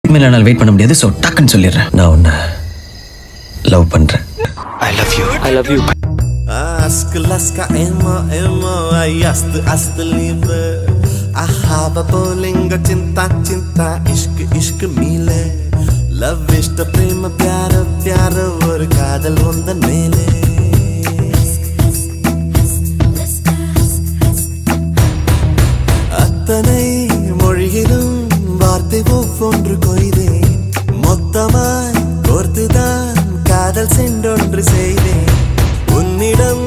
இனிமேல் என்னால் வெயிட் பண்ண முடியாது. ஸோ டக்குன்னு சொல்லிடுறேன், நான் உன்னை லவ் பண்ணுறேன். I love you. I love you. Ask laska emo emo ayast astlib ahaba bolinga chinta chinta ishq ishq mile love ishta prema pyara pyara or kaadal ondan mele attanai mozhigilum vaarthai ovvondru koide mottamai korthudan kaadal sendondru seide unnidam